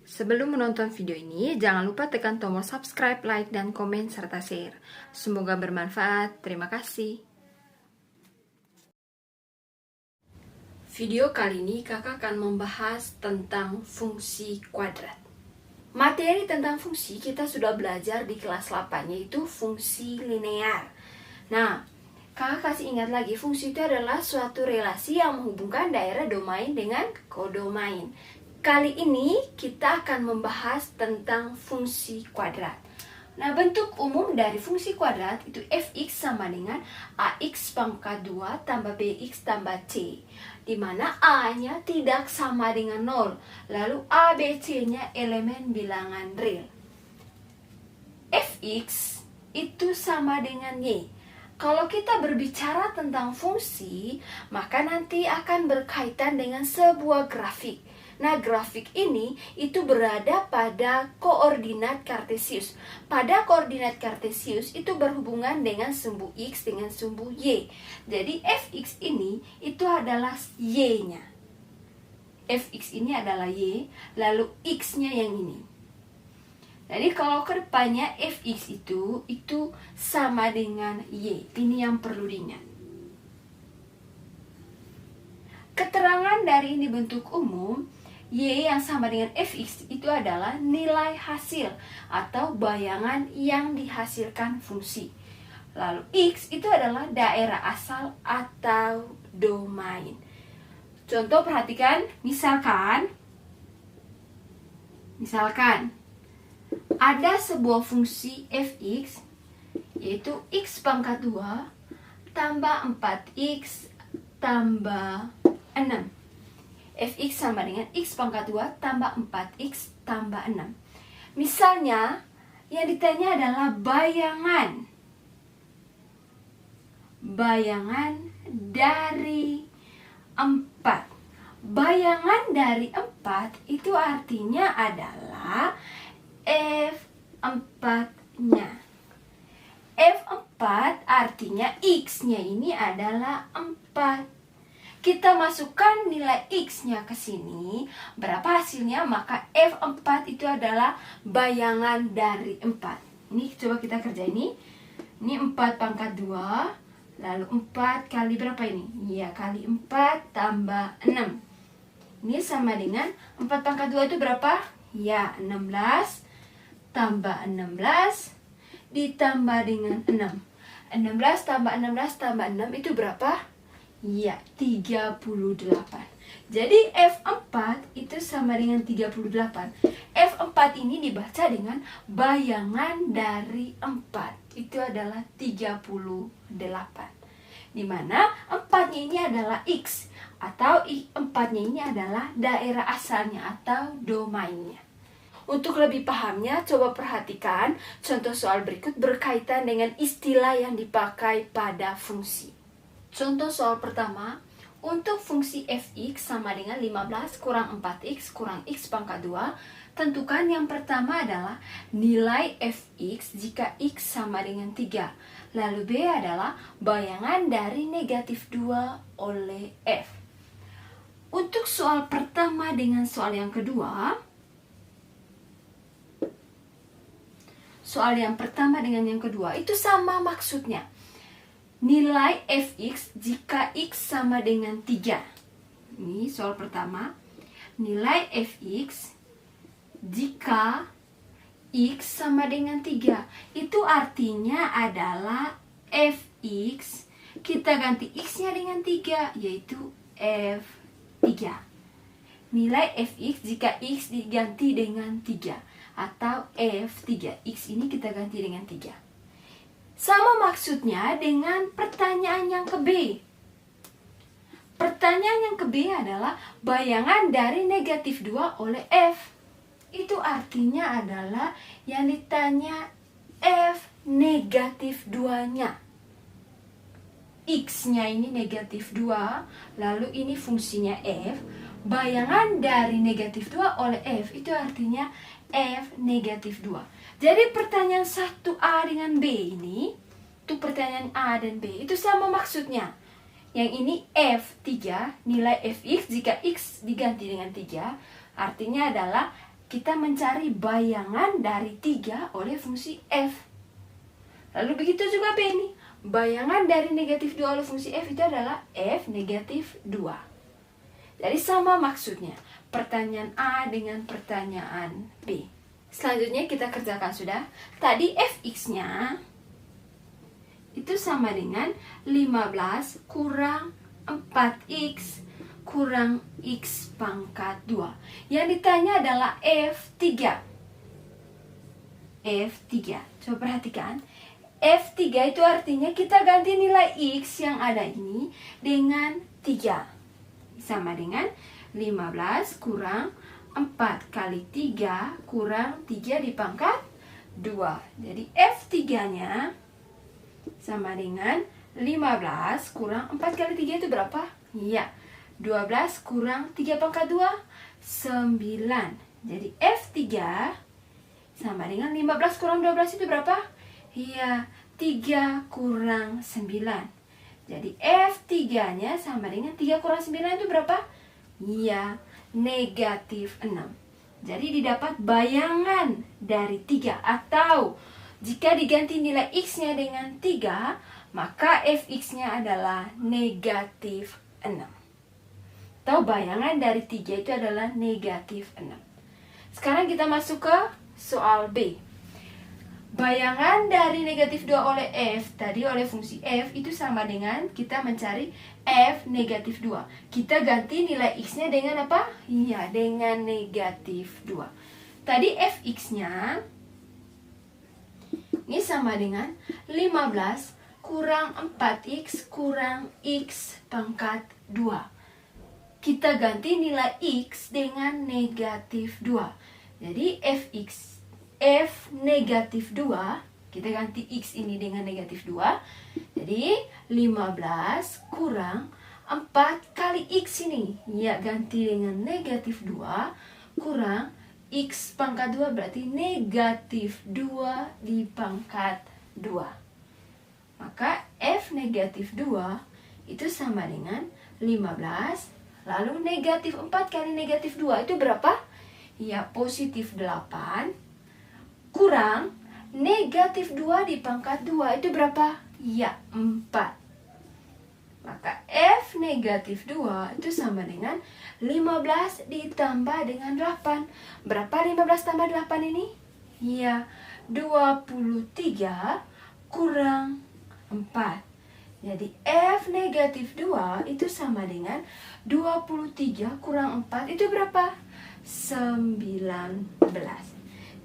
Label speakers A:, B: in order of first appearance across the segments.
A: Sebelum menonton video ini, jangan lupa tekan tombol subscribe, like, dan komen, serta share. Semoga bermanfaat. Terima kasih. Video kali ini kakak akan membahas tentang fungsi kuadrat. Materi tentang fungsi kita sudah belajar di kelas 8, yaitu fungsi linear. Nah, kakak kasih ingat lagi, fungsi itu adalah suatu relasi yang menghubungkan daerah domain dengan kodomain. Kali ini kita akan membahas tentang fungsi kuadrat. Nah, bentuk umum dari fungsi kuadrat itu fx sama dengan ax pangkat 2 tambah bx tambah c, di mana a-nya tidak sama dengan 0, lalu a, b, c-nya elemen bilangan real. Fx itu sama dengan y. Kalau kita berbicara tentang fungsi, maka nanti akan berkaitan dengan sebuah grafik. Nah, grafik ini itu berada pada koordinat kartesius. Pada koordinat kartesius itu berhubungan dengan sumbu x dengan sumbu y. Jadi fx ini itu adalah y-nya. Fx ini adalah y, lalu x-nya yang ini. Jadi kalau ke depannya fx itu sama dengan y. Ini yang perlu diingat. Keterangan dari ini bentuk umum, y yang sama dengan fx itu adalah nilai hasil atau bayangan yang dihasilkan fungsi. Lalu x itu adalah daerah asal atau domain. Contoh, perhatikan, misalkan ada sebuah fungsi fx, yaitu x pangkat 2 tambah 4x tambah 6. Fx sama dengan x pangkat 2 tambah 4x tambah 6. Misalnya, yang ditanya adalah bayangan dari 4. Bayangan dari 4 itu artinya adalah F4-nya. F4 artinya X-nya ini adalah 4. Kita masukkan nilai X-nya ke sini, berapa hasilnya? Maka F4 itu adalah bayangan dari 4. Ini coba kita kerja ini. Ini 4 pangkat 2, lalu 4 kali berapa ini? Ya, kali 4 tambah 6. Ini sama dengan 4 pangkat 2 itu berapa? Ya, 16 tambah 16 ditambah dengan 6. 16 tambah 16 tambah 6 itu berapa? Ya, 38. Jadi F4 itu sama dengan 38. F4 ini dibaca dengan bayangan dari 4. Itu adalah 38. Dimana 4-nya ini adalah X, atau 4-nya ini adalah daerah asalnya atau domainnya. Untuk lebih pahamnya, coba perhatikan contoh soal berikut berkaitan dengan istilah yang dipakai pada fungsi. Contoh soal pertama, untuk fungsi fx sama dengan 15 kurang 4x kurang x pangkat 2, tentukan yang pertama adalah nilai fx jika x sama dengan 3. Lalu b adalah bayangan dari negatif 2 oleh f. Untuk soal pertama dengan soal yang kedua, itu sama maksudnya. Nilai fx jika x sama dengan 3. Ini soal pertama. Nilai fx jika x sama dengan 3. Itu artinya adalah fx, kita ganti x-nya dengan 3, yaitu f3. Nilai fx jika x diganti dengan 3, atau f3. X ini kita ganti dengan 3. Sama maksudnya dengan pertanyaan yang ke B. Pertanyaan yang ke B adalah bayangan dari negatif 2 oleh F. Itu artinya adalah yang ditanya F negatif 2-nya. X-nya ini negatif 2, lalu ini fungsinya F. Bayangan dari negatif 2 oleh F itu artinya F negatif 2. Jadi pertanyaan 1A dengan B ini, itu pertanyaan A dan B, itu sama maksudnya. Yang ini F3, nilai fx jika x diganti dengan 3, artinya adalah kita mencari bayangan dari 3 oleh fungsi f. Lalu begitu juga B ini. Bayangan dari negatif 2 oleh fungsi f itu adalah f negatif 2. Jadi sama maksudnya pertanyaan A dengan pertanyaan B. Selanjutnya kita kerjakan sudah. Tadi fx-nya itu sama dengan 15 kurang 4x kurang x pangkat 2. Yang ditanya adalah F3. F3. Coba perhatikan. F3 itu artinya kita ganti nilai x yang ada ini dengan 3. Sama dengan 15 kurang 4 kali 3 kurang 3 dipangkat 2. Jadi F3-nya sama dengan 15 kurang 4 kali 3 itu berapa? Iya, 12 kurang 3 pangkat 2, 9. Jadi F3 sama dengan 15 kurang 12 itu berapa? Iya, 3 kurang 9. Jadi F3-nya sama dengan 3 kurang 9 itu berapa? Iya, negatif 6. Jadi didapat bayangan dari 3. Atau jika diganti nilai x-nya dengan 3, maka fx-nya adalah negatif 6. Atau bayangan dari 3 itu adalah negatif 6. Sekarang kita masuk ke soal B. Bayangan dari negatif 2 oleh f, tadi oleh fungsi f, itu sama dengan kita mencari f negatif 2. Kita ganti nilai x-nya dengan apa? Iya, dengan negatif 2. Tadi fx-nya ini sama dengan 15 kurang 4x kurang x pangkat 2. Kita ganti nilai x dengan negatif 2. Jadi f negatif 2, kita ganti x ini dengan negatif 2. Jadi 15 kurang 4 kali x ini. Ya, ganti dengan negatif 2 kurang x pangkat 2 berarti negatif 2 dipangkat 2. Maka f negatif 2 itu sama dengan 15. Lalu negatif 4 kali negatif 2 itu berapa? Ya, positif 8 kurang negatif 2 dipangkat 2 itu berapa? Ya, 4. Maka f negatif 2 itu sama dengan 15 ditambah dengan 8. Berapa 15 tambah 8 ini? Ya, 23 kurang 4. Jadi f negatif 2 itu sama dengan 23 kurang 4 itu berapa? 19.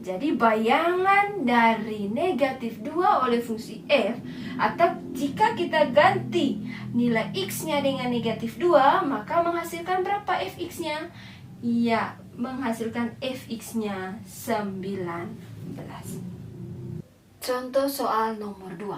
A: Jadi bayangan dari negatif 2 oleh fungsi f, atau jika kita ganti nilai x-nya dengan negatif 2, maka menghasilkan berapa fx-nya? Iya, menghasilkan fx-nya 19. Contoh soal nomor 2.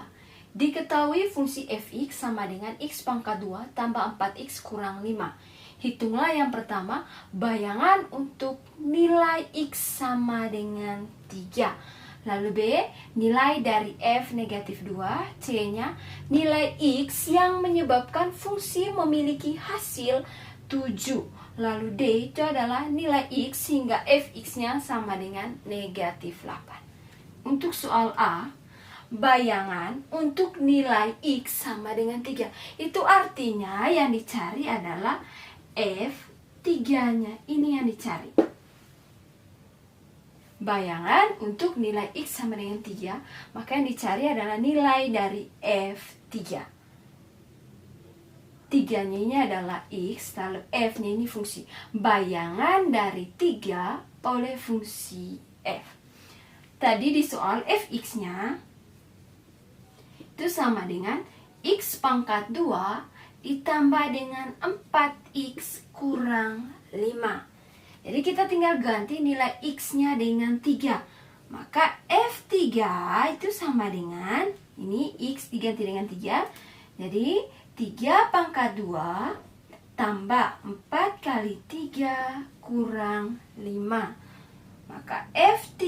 A: Diketahui fungsi fx sama dengan x pangkat 2 tambah 4x kurang 5. Hitunglah yang pertama, bayangan untuk nilai x sama dengan 3. Lalu B, nilai dari f negatif 2. C-nya, nilai x yang menyebabkan fungsi memiliki hasil 7. Lalu D itu adalah nilai x hingga fx-nya sama dengan negatif 8. Untuk soal A, bayangan untuk nilai x sama dengan 3. Itu artinya yang dicari adalah F3-nya. Ini yang dicari. Bayangan untuk nilai x sama dengan 3, maka yang dicari adalah nilai dari F3. 3-nya ini adalah x, lalu F-nya ini fungsi. Bayangan dari 3 oleh fungsi F. Tadi di soal fx-nya itu sama dengan x pangkat 2 ditambah dengan 4x kurang 5. Jadi kita tinggal ganti nilai x-nya dengan 3. Maka F3 itu sama dengan, ini x diganti dengan 3. Jadi 3 pangkat 2 tambah 4 kali 3 kurang 5. Maka F3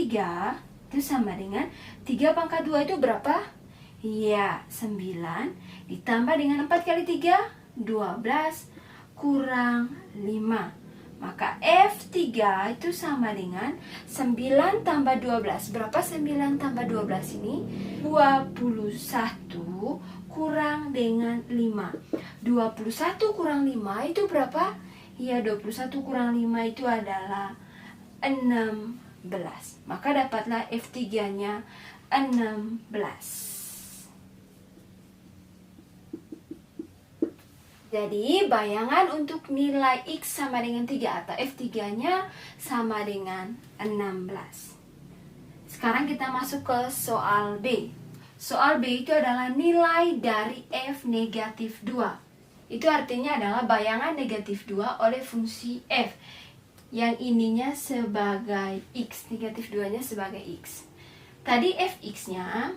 A: itu sama dengan 3 pangkat 2 itu berapa? Iya, 9 ditambah dengan 4 kali 3, 12 kurang 5. Maka F3 itu sama dengan 9 tambah 12. Berapa 9 tambah 12 ini? 21 kurang dengan 5. 21 kurang 5 itu berapa? Ya, 21 kurang 5 itu adalah 16. Maka dapatlah F3-nya 16. Jadi bayangan untuk nilai X sama dengan 3 atau F3-nya sama dengan 16. Sekarang kita masuk ke soal B. Soal B itu adalah nilai dari F negatif 2. Itu artinya adalah bayangan negatif 2 oleh fungsi F. Yang ininya sebagai X, negatif 2-nya sebagai X. Tadi Fx-nya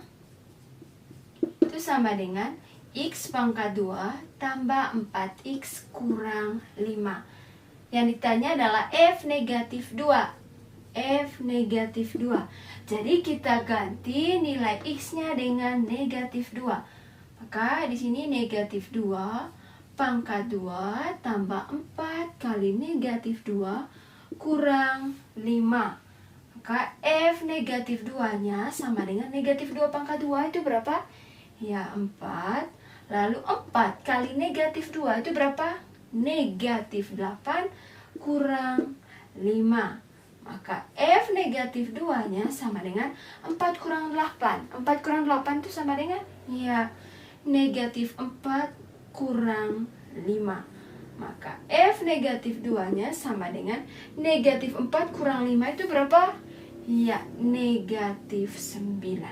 A: itu sama dengan X pangkat 2 tambah 4X kurang 5. Yang ditanya adalah F negatif 2. F negatif 2. Jadi kita ganti nilai X-nya dengan negatif 2. Maka di sini negatif 2 pangkat 2 tambah 4 kali negatif 2 kurang 5. Maka F negatif 2-nya sama dengan negatif 2 pangkat 2 itu berapa? Ya, 4. Lalu 4 kali negatif 2 itu berapa? Negatif 8 kurang 5. Maka F negatif 2-nya sama dengan 4 kurang 8. 4 kurang 8 itu sama dengan? Ya, negatif 4 kurang 5. Maka F negatif 2-nya sama dengan negatif 4 kurang 5 itu berapa? Ya, negatif 9.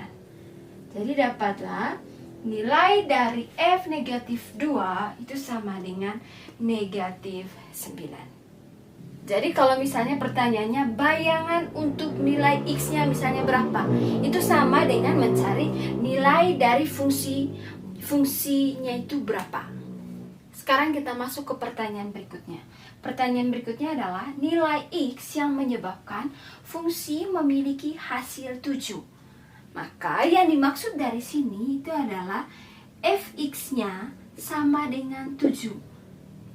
A: Jadi dapatlah nilai dari F negatif 2 itu sama dengan negatif 9. Jadi kalau misalnya pertanyaannya bayangan untuk nilai X-nya misalnya berapa? Itu sama dengan mencari nilai dari fungsinya itu berapa. Sekarang kita masuk ke pertanyaan berikutnya. Pertanyaan berikutnya adalah nilai X yang menyebabkan fungsi memiliki hasil 7. Maka yang dimaksud dari sini itu adalah Fx-nya sama dengan 7.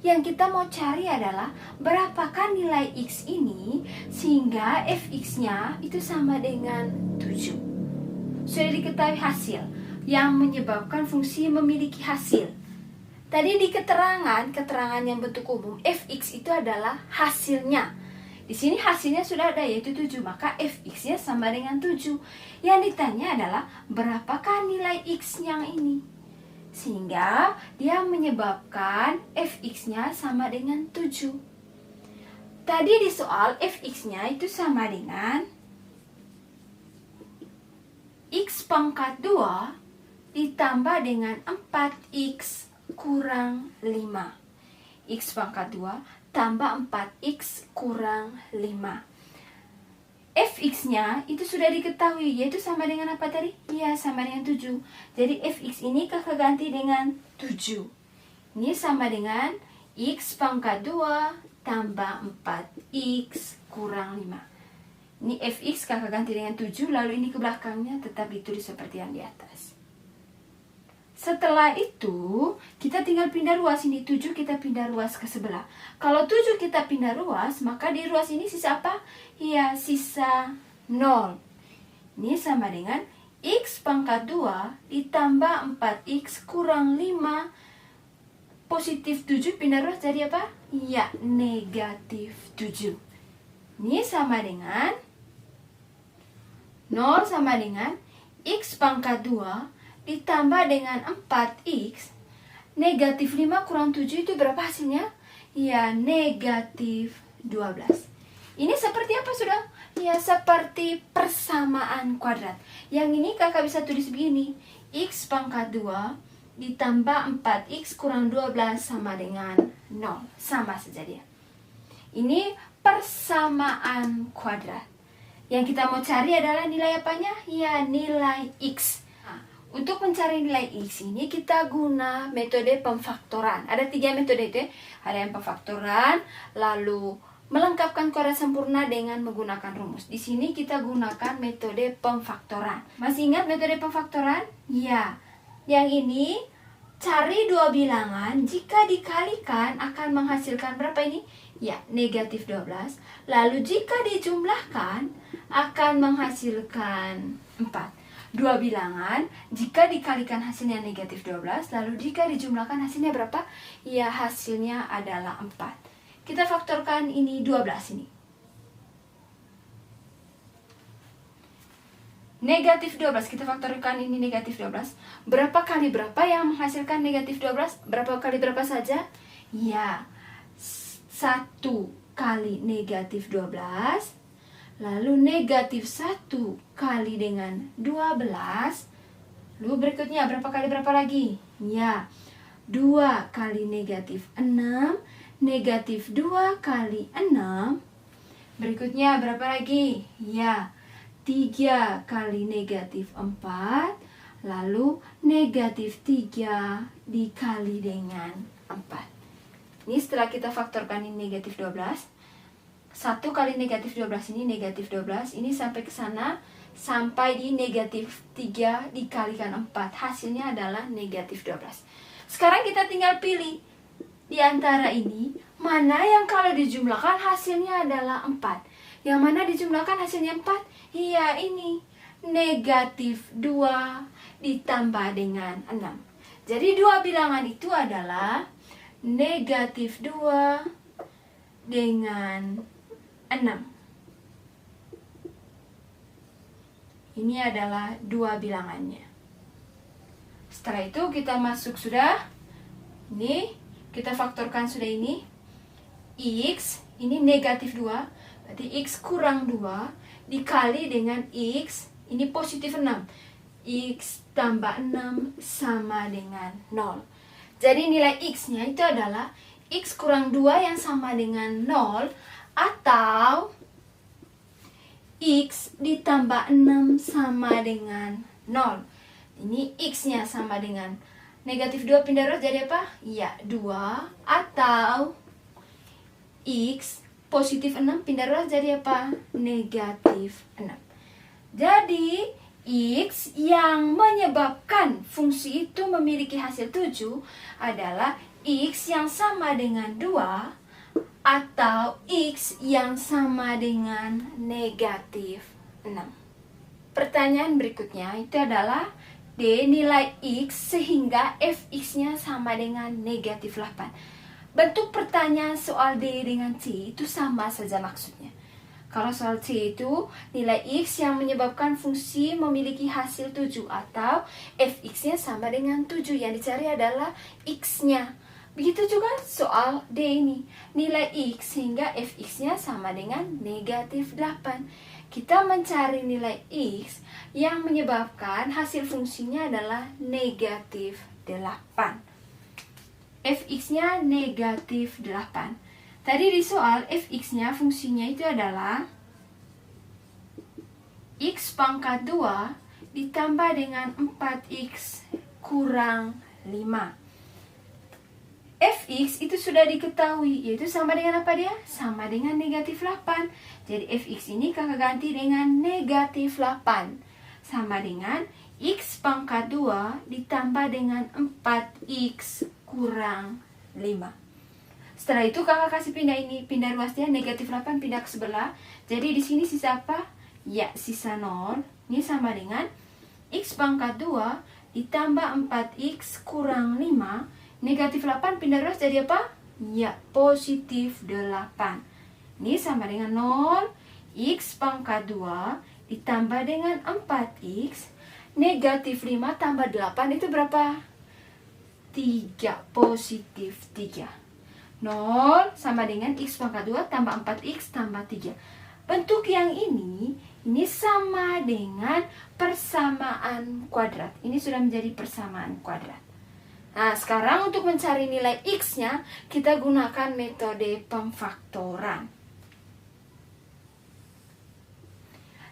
A: Yang kita mau cari adalah berapakah nilai X ini sehingga Fx-nya itu sama dengan 7. Sudah diketahui hasil yang menyebabkan fungsi memiliki hasil. Tadi di keterangan yang bentuk umum, Fx itu adalah hasilnya. Di sini hasilnya sudah ada yaitu 7, maka Fx-nya sama dengan 7. Yang ditanya adalah berapakah nilai X yang ini? Sehingga dia menyebabkan Fx-nya sama dengan 7. Tadi di soal Fx-nya itu sama dengan X pangkat 2 ditambah dengan 4X kurang 5. X pangkat 2 tambah 4X kurang 5. Fx-nya itu sudah diketahui, yaitu sama dengan apa tadi? Ya, sama dengan 7. Jadi Fx ini kakak ganti dengan 7. Ini sama dengan X pangkat 2 tambah 4X kurang 5. Ini Fx kakak ganti dengan 7, lalu ini ke belakangnya tetap ditulis seperti yang di atas. Setelah itu, kita tinggal pindah ruas ini. 7 kita pindah ruas ke sebelah. Kalau 7 kita pindah ruas, maka di ruas ini sisa apa? Ya, sisa 0. Ini sama dengan X pangkat 2 ditambah 4X kurang 5. Positif 7 pindah ruas jadi apa? Ya, negatif 7. Ini sama dengan 0 sama dengan X pangkat 2 ditambah dengan 4X, negatif 5 kurang 7 itu berapa hasilnya? Ya, negatif 12. Ini seperti apa sudah? Ya, seperti persamaan kuadrat. Yang ini kakak bisa tulis begini. X pangkat 2 ditambah 4X kurang 12 sama dengan 0. Sama saja dia. Ini persamaan kuadrat. Yang kita mau cari adalah nilai apanya? Ya, nilai X. Untuk mencari nilai X ini kita guna metode pemfaktoran. Ada 3 metode itu ya. Ada yang pemfaktoran, lalu melengkapkan kuadrat sempurna dengan menggunakan rumus. Di sini kita gunakan metode pemfaktoran. Masih ingat metode pemfaktoran? Ya. Yang ini cari 2 bilangan, jika dikalikan akan menghasilkan berapa ini? Ya, negatif 12. Lalu jika dijumlahkan akan menghasilkan 4. Dua bilangan, jika dikalikan hasilnya negatif 12, lalu jika dijumlahkan hasilnya berapa? Ya, hasilnya adalah 4. Kita faktorkan ini 12 ini. Negatif 12, kita faktorkan ini negatif 12. Berapa kali berapa yang menghasilkan negatif 12? Berapa kali berapa saja? Ya, 1 kali negatif 12. Lalu negatif 1 kali dengan 12. Lalu berikutnya berapa kali berapa lagi? Ya, 2 kali negatif 6. Negatif 2 kali 6. Berikutnya berapa lagi? Ya, 3 kali negatif 4. Lalu negatif 3 dikali dengan 4. Ini setelah kita faktorkan ini negatif 12. 1 kali negatif 12 ini negatif 12. Ini sampai ke sana, sampai di negatif 3 dikalikan 4. Hasilnya adalah negatif 12. Sekarang kita tinggal pilih di antara ini, mana yang kalau dijumlahkan hasilnya adalah 4. Yang mana dijumlahkan hasilnya 4? Iya, ini. Negatif 2 ditambah dengan 6. Jadi dua bilangan itu adalah negatif 2 dengan 6. Ini adalah dua bilangannya. Setelah itu kita masuk sudah. Ini kita faktorkan sudah ini. X ini negatif 2. Berarti X kurang 2 dikali dengan X. Ini positif 6. X tambah 6 sama dengan 0. Jadi nilai X-nya itu adalah X kurang 2 yang sama dengan 0. Atau X ditambah 6 sama dengan 0. Ini X-nya sama dengan negatif 2 pindah root jadi apa? Ya, 2. Atau X positif 6 pindah root jadi apa? Negatif 6. Jadi X yang menyebabkan fungsi itu memiliki hasil 7 adalah X yang sama dengan 2 atau X yang sama dengan negatif 6. Pertanyaan berikutnya itu adalah D nilai X sehingga Fx-nya sama dengan negatif 8. Bentuk pertanyaan soal D dengan C itu sama saja maksudnya. Kalau soal C itu nilai X yang menyebabkan fungsi memiliki hasil 7 atau Fx-nya sama dengan 7. Yang dicari adalah X-nya. Begitu juga soal D ini. Nilai X sehingga Fx-nya sama dengan negatif 8. Kita mencari nilai X yang menyebabkan hasil fungsinya adalah negatif 8. Fx-nya negatif 8. Tadi di soal Fx-nya fungsinya itu adalah X pangkat 2 ditambah dengan 4X kurang 5. Fx itu sudah diketahui, yaitu sama dengan apa dia? Sama dengan negatif 8. Jadi Fx ini kakak ganti dengan negatif 8. Sama dengan X pangkat 2 ditambah dengan 4X kurang 5. Setelah itu kakak kasih pindah ini, pindah ruasnya negatif 8 pindah ke sebelah. Jadi di sini sisa apa? Ya, sisa 0. Ini sama dengan X pangkat 2 ditambah 4X kurang 5. Negatif 8 pindah ruas jadi apa? Ya, positif 8. Ini sama dengan 0. X pangkat 2 ditambah dengan 4X. Negatif 5 tambah 8 itu berapa? 3, positif 3. 0 sama dengan X pangkat 2 tambah 4X tambah 3. Bentuk yang ini sama dengan persamaan kuadrat. Ini sudah menjadi persamaan kuadrat. Nah, sekarang untuk mencari nilai X-nya, kita gunakan metode pemfaktoran.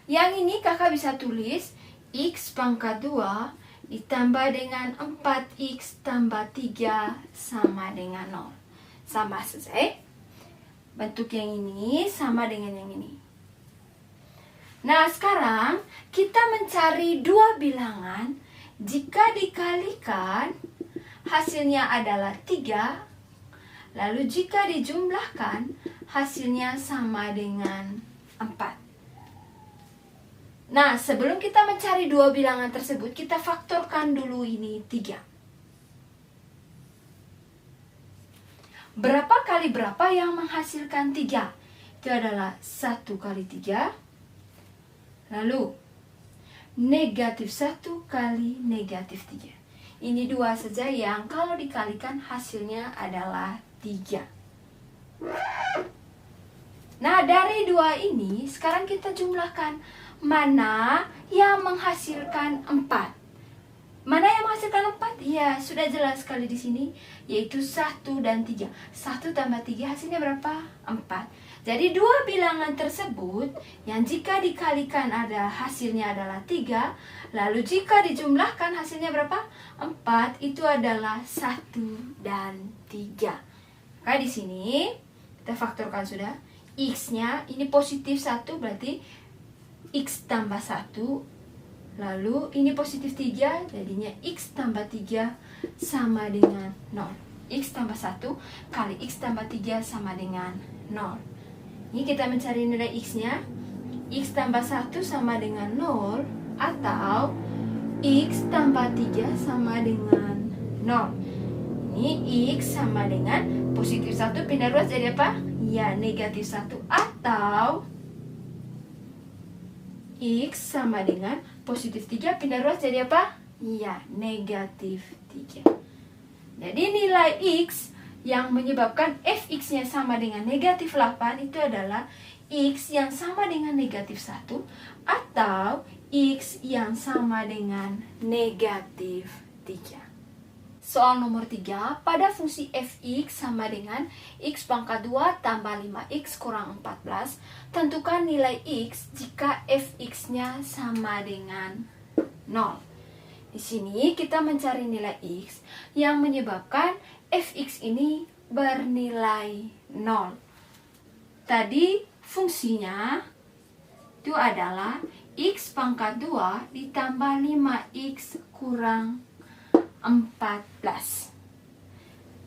A: Yang ini kakak bisa tulis X pangkat 2 ditambah dengan 4X tambah 3 sama dengan 0. Sama selesai. Bentuk yang ini sama dengan yang ini. Nah, sekarang kita mencari dua bilangan. Jika dikalikan hasilnya adalah 3. Lalu jika dijumlahkan hasilnya sama dengan 4. Nah, sebelum kita mencari dua bilangan tersebut, kita faktorkan dulu ini 3. Berapa kali berapa yang menghasilkan 3? Itu adalah 1 kali 3. Lalu, negatif 1 kali negatif 3. Ini 2 saja yang kalau dikalikan hasilnya adalah 3. Nah, dari 2 ini, sekarang kita jumlahkan. Mana yang menghasilkan 4? Mana yang menghasilkan 4? Ya, sudah jelas sekali di sini, yaitu 1 dan 3. 1 tambah 3 hasilnya berapa? 4. Jadi dua bilangan tersebut yang jika dikalikan ada hasilnya adalah 3, lalu jika dijumlahkan hasilnya berapa? 4, itu adalah 1 dan 3. Maka di sini kita faktorkan sudah. X-nya ini positif 1, berarti X tambah 1, lalu ini positif 3, jadinya X tambah 3 sama dengan 0. X tambah 1 kali X tambah 3 sama dengan 0. Ini kita mencari nilai X-nya. X tambah 1 sama dengan 0, atau X tambah 3 sama dengan 0. Ini X sama dengan positif 1 pindah ruas jadi apa? Ya, negatif 1, atau X sama dengan positif 3 pindah ruas jadi apa? Iya, negatif 3. Jadi nilai X yang menyebabkan Fx-nya sama dengan negatif 8 itu adalah X yang sama dengan negatif 1 atau X yang sama dengan negatif 3. Soal nomor 3, pada fungsi fx sama dengan x pangkat 2 tambah 5x kurang 14, tentukan nilai x jika fx-nya sama dengan 0. Di sini kita mencari nilai x yang menyebabkan fx ini bernilai 0. Tadi fungsinya itu adalah x pangkat 2 ditambah 5x kurang 14.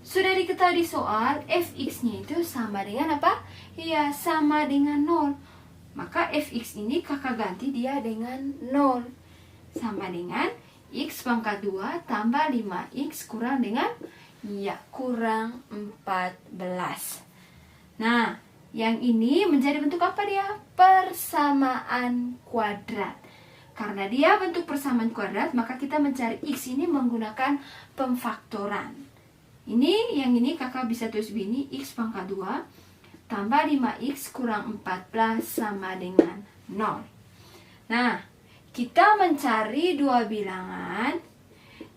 A: Sudah diketahui di soal, fx-nya itu sama dengan apa? Ya, sama dengan 0. Maka fx ini kakak ganti dia dengan 0. Sama dengan x pangkat 2 tambah 5x kurang dengan, ya, kurang 14. Nah, yang ini menjadi bentuk apa dia? Persamaan kuadrat. Karena dia bentuk persamaan kuadrat, maka kita mencari x ini menggunakan pemfaktoran. Ini, yang ini kakak bisa tulis begini, x pangkat 2 tambah 5x kurang 14 sama dengan 0. Nah, kita mencari dua bilangan.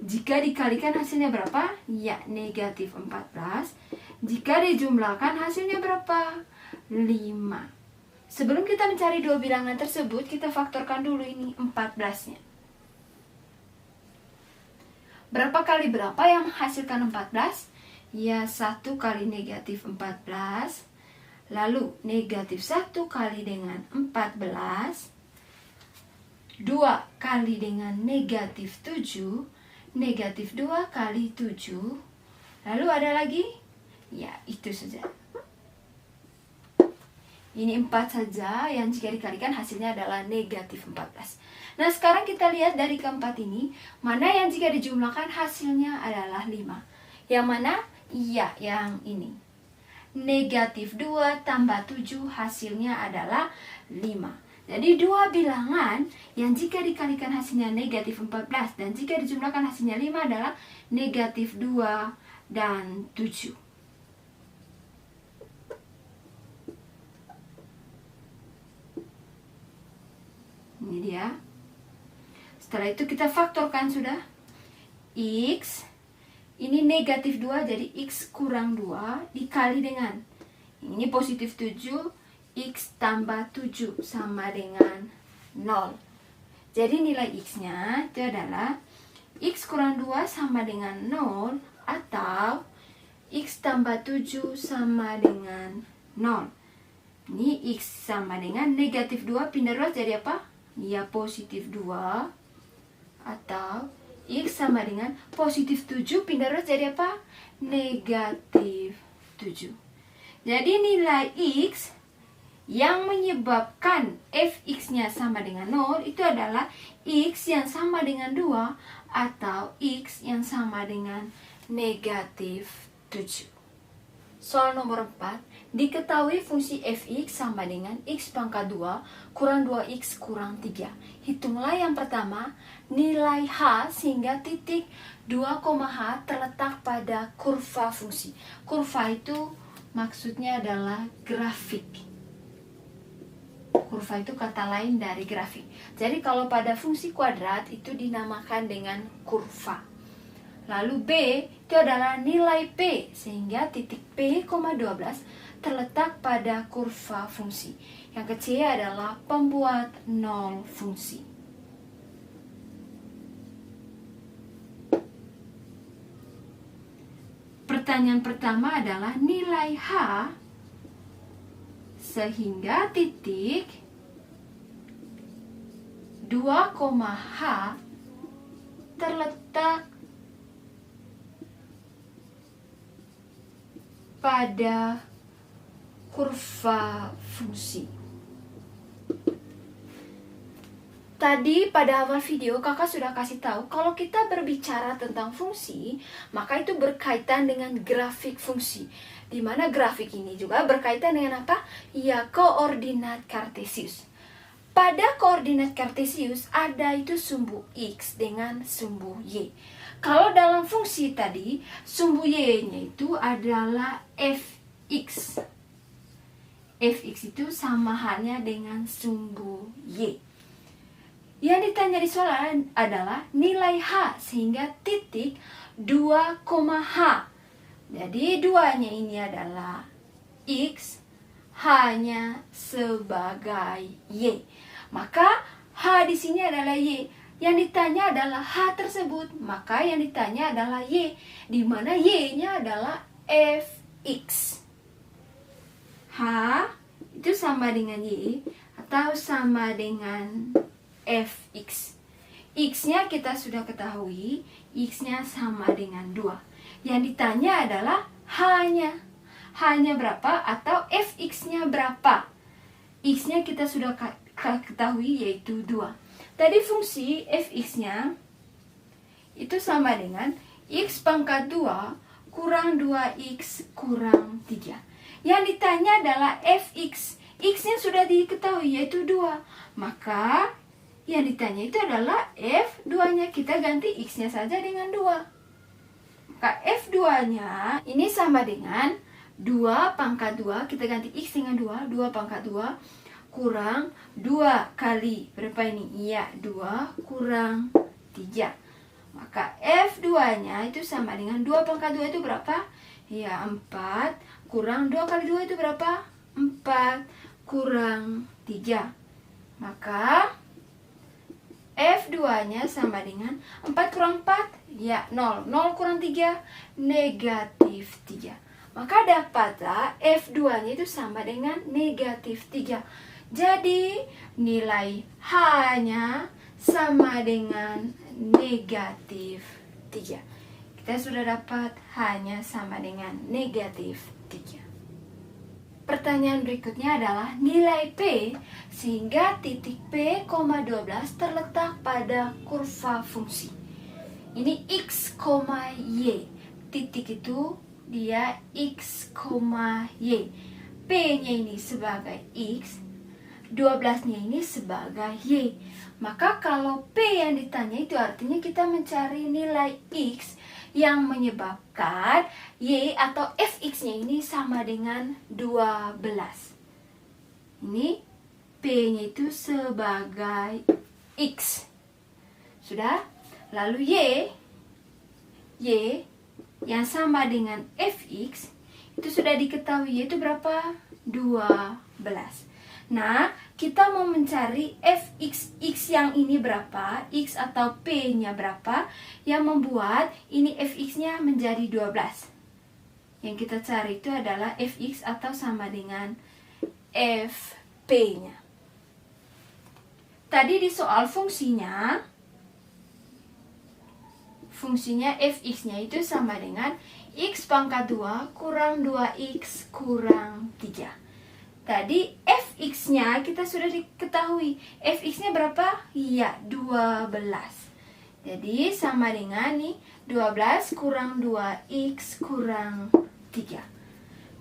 A: Jika dikalikan hasilnya berapa? Ya, negatif 14. Jika dijumlahkan hasilnya berapa? 5. Sebelum kita mencari dua bilangan tersebut, kita faktorkan dulu ini 14-nya. Berapa kali berapa yang menghasilkan 14? Ya, 1 kali negatif 14. Lalu, negatif 1 kali dengan 14. 2 kali dengan negatif 7. Negatif 2 kali 7. Lalu ada lagi? Ya, itu saja. Ini 4 saja yang jika dikalikan hasilnya adalah negatif 14. Nah, sekarang kita lihat dari keempat ini, mana yang jika dijumlahkan hasilnya adalah 5. Yang mana? Iya, yang ini. Negatif 2 tambah 7 hasilnya adalah 5. Jadi dua bilangan yang jika dikalikan hasilnya negatif 14 dan jika dijumlahkan hasilnya 5 adalah negatif 2 dan 7. Ini dia. Setelah itu kita faktorkan sudah. X ini negatif 2, jadi X kurang 2 dikali dengan ini positif 7, X tambah 7 sama dengan 0. Jadi nilai X-nya itu adalah X kurang 2 sama dengan 0 atau X tambah 7 sama dengan 0. Ini X sama dengan negatif 2 pindah ruas jadi apa? Ya, positif 2. Atau X sama dengan positif 7 pindah ruas jadi apa? Negatif 7. Jadi nilai X yang menyebabkan fx-nya sama dengan 0 itu adalah X yang sama dengan 2 atau X yang sama dengan negatif 7. Soal nomor 4, diketahui fungsi fx sama dengan x pangkat 2 kurang 2x kurang 3. Hitunglah yang pertama, nilai h sehingga titik 2,h terletak pada kurva fungsi. Kurva itu maksudnya adalah grafik. Kurva itu kata lain dari grafik. Jadi kalau pada fungsi kuadrat itu dinamakan dengan kurva. Lalu B itu adalah nilai P, sehingga titik P, 12 terletak pada kurva fungsi. Yang ke C adalah pembuat 0 fungsi. Pertanyaan pertama adalah nilai H sehingga titik 2,H terletak pada kurva fungsi. Tadi pada awal video kakak sudah kasih tahu kalau kita berbicara tentang fungsi, maka itu berkaitan dengan grafik fungsi. Di mana grafik ini juga berkaitan dengan apa? Ya, koordinat kartesius. Pada koordinat kartesius ada itu sumbu X dengan sumbu Y. Kalau dalam fungsi tadi, sumbu Y-nya itu adalah fx. Fx itu sama halnya dengan sumbu Y. Yang ditanya di soal adalah nilai H sehingga titik 2,H. Jadi 2-nya ini adalah X, H-nya sebagai Y. Maka H di sini adalah Y. Yang ditanya adalah H tersebut, maka yang ditanya adalah Y, di mana Y-nya adalah fx. H itu sama dengan Y atau sama dengan fx. X-nya kita sudah ketahui, X-nya sama dengan 2. Yang ditanya adalah H-nya. H-nya berapa atau fx-nya berapa? X-nya kita sudah ketahui yaitu 2. Tadi fungsi fx-nya itu sama dengan x pangkat 2 kurang 2x kurang 3. Yang ditanya adalah fx. X-nya sudah diketahui yaitu 2. Maka yang ditanya itu adalah f2-nya. Kita ganti x-nya saja dengan 2. Maka f2-nya ini sama dengan 2 pangkat 2. Kita ganti x dengan 2. 2 pangkat 2 kurang 2 kali berapa ini? Iya, 2 kurang 3. Maka F2-nya itu sama dengan 2 pangkat 2 itu berapa? Iya, 4 kurang 2 kali 2 itu berapa? 4 kurang 3. Maka F2-nya sama dengan 4 kurang 4, ya 0. 0 kurang 3, negatif 3. Maka dapatlah F2-nya itu sama dengan negatif 3. Jadi nilai H-nya sama dengan negatif 3. Kita sudah dapat H-nya sama dengan negatif 3. Pertanyaan berikutnya adalah nilai P sehingga titik P, 12 terletak pada kurva fungsi. Ini X, Y. Titik itu dia X, Y. P-nya ini sebagai X, 12-nya ini sebagai Y. Maka kalau P yang ditanya itu artinya kita mencari nilai X yang menyebabkan Y atau fx-nya ini sama dengan 12. Ini P-nya itu sebagai X. Sudah? Lalu Y yang sama dengan fx itu sudah diketahui yaitu berapa? 12. Nah, kita mau mencari fx, x yang ini berapa, x atau p-nya berapa, yang membuat ini fx-nya menjadi 12. Yang kita cari itu adalah fx atau sama dengan fp-nya. Tadi di soal fungsinya, fungsinya fx-nya itu sama dengan x pangkat 2 kurang 2x kurang 3. Tadi fx-nya kita sudah diketahui. Fx-nya berapa? Iya, 12. Jadi sama dengan nih 12 kurang 2x kurang 3.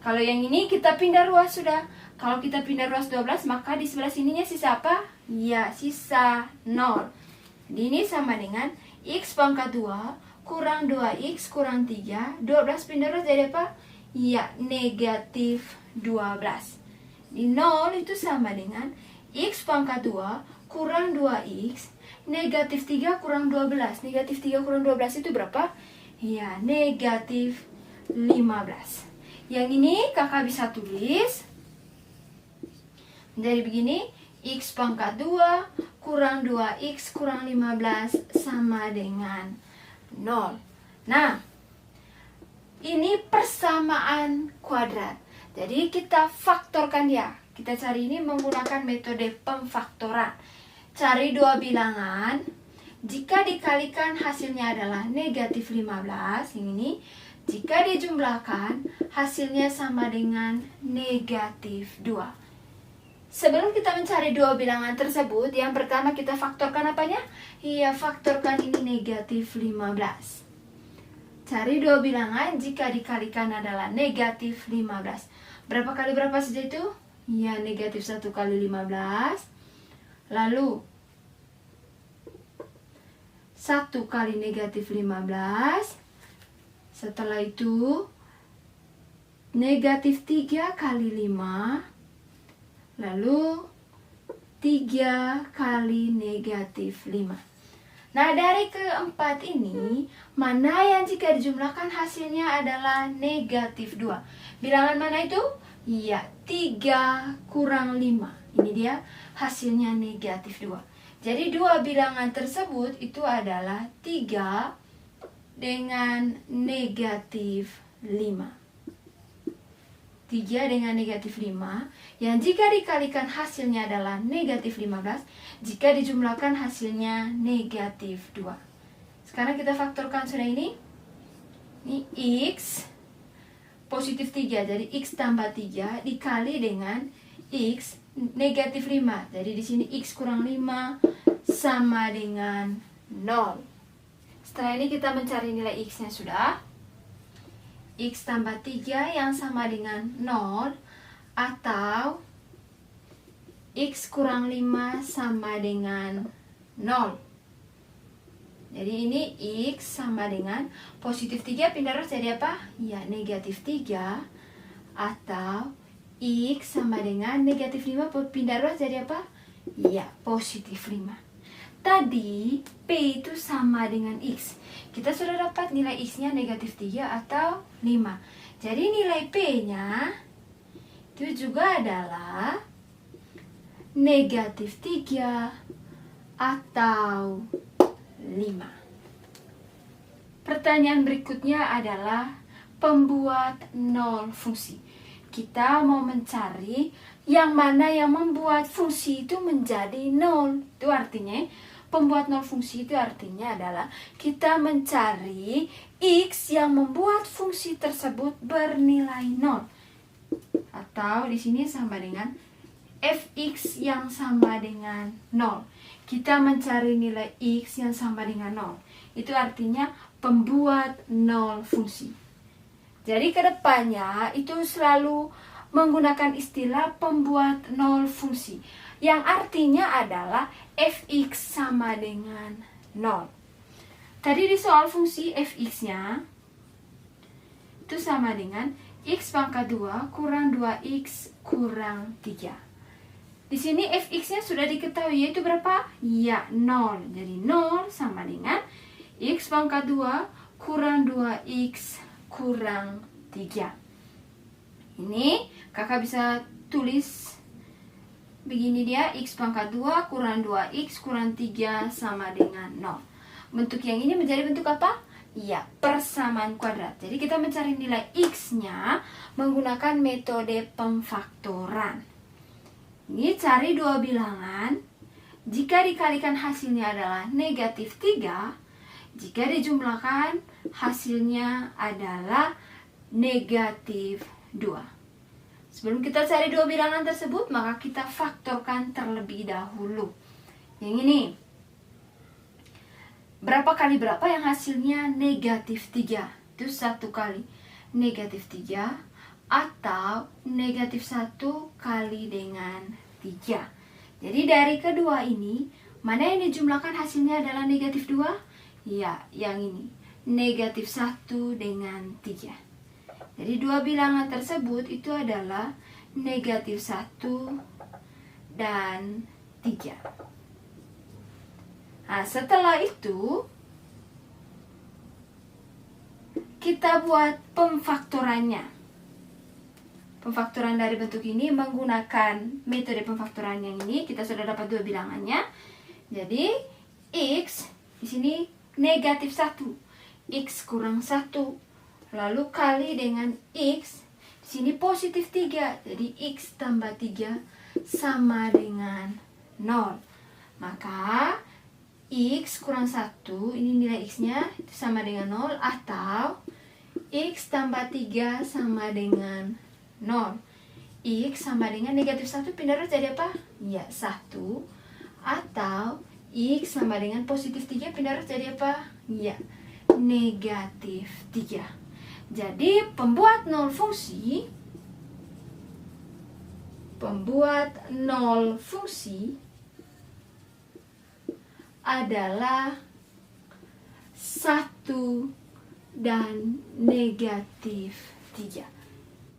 A: Kalau yang ini kita pindah ruas sudah. Kalau kita pindah ruas 12, maka di sebelah sininya sisa apa? Ya, sisa 0. Jadi ini sama dengan x pangkat 2 kurang 2x kurang 3. 12 pindah ruas jadi apa? Ya, negatif 12. Di 0 itu sama dengan x pangkat 2 kurang 2x negatif 3 kurang 12. Negatif 3 kurang 12 itu berapa? Ya, negatif 15. Yang ini kakak bisa tulis jadi begini, x pangkat 2 kurang 2x kurang 15 sama dengan 0. Nah, ini persamaan kuadrat. Jadi kita faktorkan dia. Kita cari ini menggunakan metode pemfaktoran. Cari dua bilangan. Jika dikalikan hasilnya adalah negatif 15, yang ini. Jika dijumlahkan hasilnya sama dengan negatif 2. Sebelum kita mencari dua bilangan tersebut, yang pertama kita faktorkan apanya? Iya, faktorkan ini negatif 15. Cari dua bilangan jika dikalikan adalah negatif 15. Berapa kali berapa saja itu? Iya, negatif 1 kali 15. Lalu 1 kali negatif 15. Setelah itu negatif 3 kali 5. Lalu 3 kali negatif 5. Nah, dari keempat ini, mana yang jika dijumlahkan hasilnya adalah negatif 2? Bilangan mana itu? Iya, 3 kurang 5. Ini dia hasilnya negatif 2. Jadi dua bilangan tersebut itu adalah 3 dengan negatif 5. 3 dengan negatif 5, yang jika dikalikan hasilnya adalah negatif 15, jika dijumlahkan hasilnya negatif 2. Sekarang kita faktorkan sudah ini. Ini x positif 3, jadi x tambah 3 dikali dengan x negatif 5. Jadi di sini x kurang 5 sama dengan 0. Setelah ini kita mencari nilai x-nya sudah. X tambah 3 yang sama dengan 0 atau X kurang 5 sama dengan 0. Jadi ini X sama dengan positif 3 pindah ruas jadi apa? Ya, negatif 3. Atau X sama dengan negatif 5 pindah ruas jadi apa? Ya, positif 5. Tadi P itu sama dengan X. Kita sudah dapat nilai X-nya negatif 3 atau 5. Jadi nilai P-nya itu juga adalah negatif 3 atau 5. Pertanyaan berikutnya adalah pembuat 0 fungsi. Kita mau mencari yang mana yang membuat fungsi itu menjadi 0. Itu artinya pembuat 0 fungsi itu artinya adalah kita mencari X yang membuat fungsi tersebut bernilai 0. Atau di sini sama dengan fx yang sama dengan 0. Kita mencari nilai X yang sama dengan 0. Itu artinya pembuat 0 fungsi. Jadi kedepannya itu selalu menggunakan istilah pembuat 0 fungsi. Yang artinya adalah fx sama dengan 0. Tadi di soal fungsi fx-nya itu sama dengan x pangkat 2 kurang 2x kurang 3. Di sini fx-nya sudah diketahui yaitu berapa? Ya, 0. Jadi 0 sama dengan x pangkat 2 kurang 2x kurang 3. Ini kakak bisa tulis begini dia, x pangkat 2 kurang 2x kurang 3 sama dengan 0. Bentuk yang ini menjadi bentuk apa? Ya, persamaan kuadrat. Jadi kita mencari nilai x-nya menggunakan metode pemfaktoran. Ini cari dua bilangan. Jika dikalikan hasilnya adalah negatif 3, Jika dijumlahkan, hasilnya adalah negatif 2. Sebelum kita cari dua bilangan tersebut, maka kita faktorkan terlebih dahulu. Yang ini, berapa kali berapa yang hasilnya negatif 3? Itu 1 kali negatif 3 atau negatif 1 kali dengan 3. Jadi dari kedua ini, mana yang dijumlahkan hasilnya adalah negatif 2? Ya, yang ini, negatif 1 dengan 3. Jadi dua bilangan tersebut itu adalah negatif 1 dan 3. Nah, setelah itu kita buat pemfaktorannya. Pemfaktoran dari bentuk ini menggunakan metode pemfaktoran yang ini. Kita sudah dapat dua bilangannya. Jadi X di sini negatif 1, X kurang 1, lalu kali dengan X, di sini positif 3, jadi X tambah 3 sama dengan 0. Maka X kurang 1, ini nilai X-nya sama dengan 0, atau X tambah 3 sama dengan 0. X sama dengan negatif 1 pindah root jadi apa? Ya, 1. Atau X sama dengan positif 3 pindah root jadi apa? Ya, negatif 3. Jadi pembuat nol fungsi adalah 1 dan negatif 3.